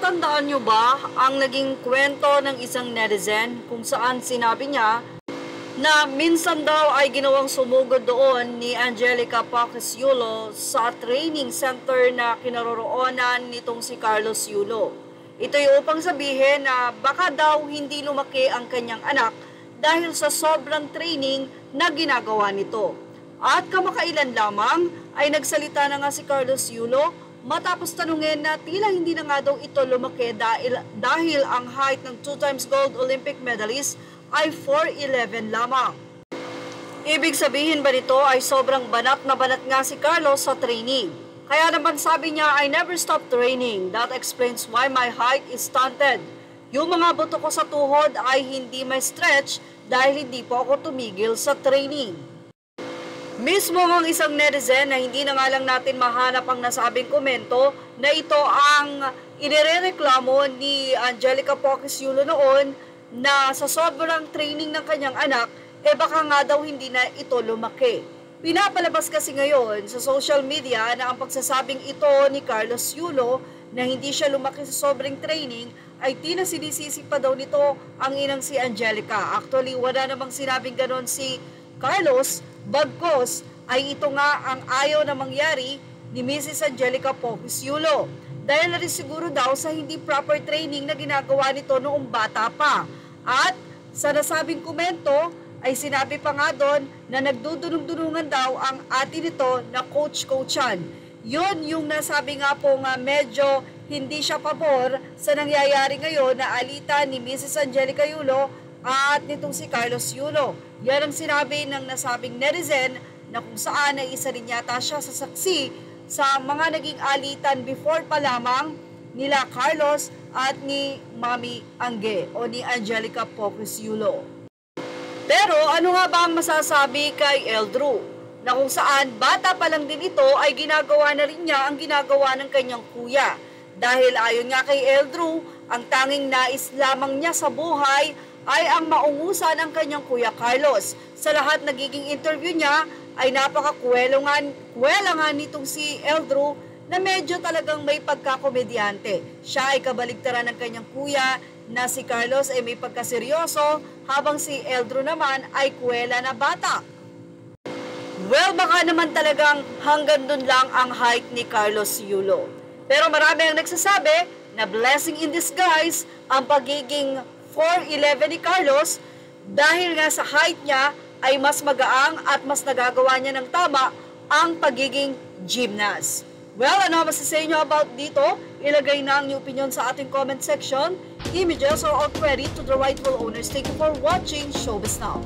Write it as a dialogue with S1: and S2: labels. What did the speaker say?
S1: Natatandaan nyo ba ang naging kwento ng isang netizen kung saan sinabi niya na minsan daw ay ginawang sumugod doon ni Angelica Pacquiao Yulo sa training center na kinaroroonan nitong si Carlos Yulo. Ito'y upang sabihin na baka daw hindi lumaki ang kanyang anak dahil sa sobrang training na ginagawa nito. At kamakailan lamang ay nagsalita na nga si Carlos Yulo matapos tanungin na tila hindi na nga daw ito lumaki dahil ang height ng 2 times gold Olympic medalist ay 4'11 lamang. Ibig sabihin ba nito ay sobrang banat na banat nga si Carlos sa training? Kaya naman sabi niya, I never stop training. That explains why my height is stunted. Yung mga buto ko sa tuhod ay hindi may stretch dahil hindi po ako tumigil sa training. Mismo ang isang netizen na hindi na nga lang natin mahanap ang nasabing komento na ito ang inirereklamo ni Angelica Pacquiao Yulo noon na sa sobrang training ng kanyang anak, baka nga daw hindi na ito lumaki. Pinapalabas kasi ngayon sa social media na ang pagsasabing ito ni Carlos Yulo na hindi siya lumaki sa sobrang training ay tila sinisisi pa daw nito ang inang si Angelica. Actually, wala namang sinabing ganon si Carlos, bagkos ay ito nga ang ayaw na mangyari ni Mrs. Angelica Pacquiao Yulo. Dahil na rin siguro daw sa hindi proper training na ginagawa nito noong bata pa. At sa nasabing komento ay sinabi pa nga doon na nagdudunong-dunungan daw ang ate nito na coach-coachan. Yun yung nasabi nga po nga medyo hindi siya pabor sa nangyayari ngayon na alitan ni Mrs. Angelica Yulo at nitong si Carlos Yulo. Yan ang sinabi ng nasabing netizen na kung saan ay isa rin yata siya sa saksi sa mga naging alitan before pa lamang nila Carlos at ni Mami Angge o ni Angelica Pacquiao Yulo. Pero ano nga ba ang masasabi kay Eldrew? Na kung saan bata pa lang din ito ay ginagawa na rin niya ang ginagawa ng kanyang kuya. Dahil ayon nga kay Eldrew, ang tanging nais lamang niya sa buhay ay ang maungusan ng kanyang kuya Carlos. Sa lahat nagiging interview niya ay napakakuwela nga nitong si Eldrew na medyo talagang may pagkakomedyante. Siya ay kabaligtaran ng kanyang kuya na si Carlos ay may pagkaseryoso habang si Eldrew naman ay kuwela na bata. Well, baka naman talagang hanggang dun lang ang height ni Carlos Yulo. Pero marami ang nagsasabi na blessing in disguise ang pagiging 4'11 ni Carlos dahil nga sa height niya ay mas magaang at mas nagagawa niya ng tama ang pagiging gymnast. Well, ano masasabi niyo about dito? Ilagay na ang inyong opinion sa ating comment section. Images are all credit to the rightful owners. Thank you for watching Showbiz Now.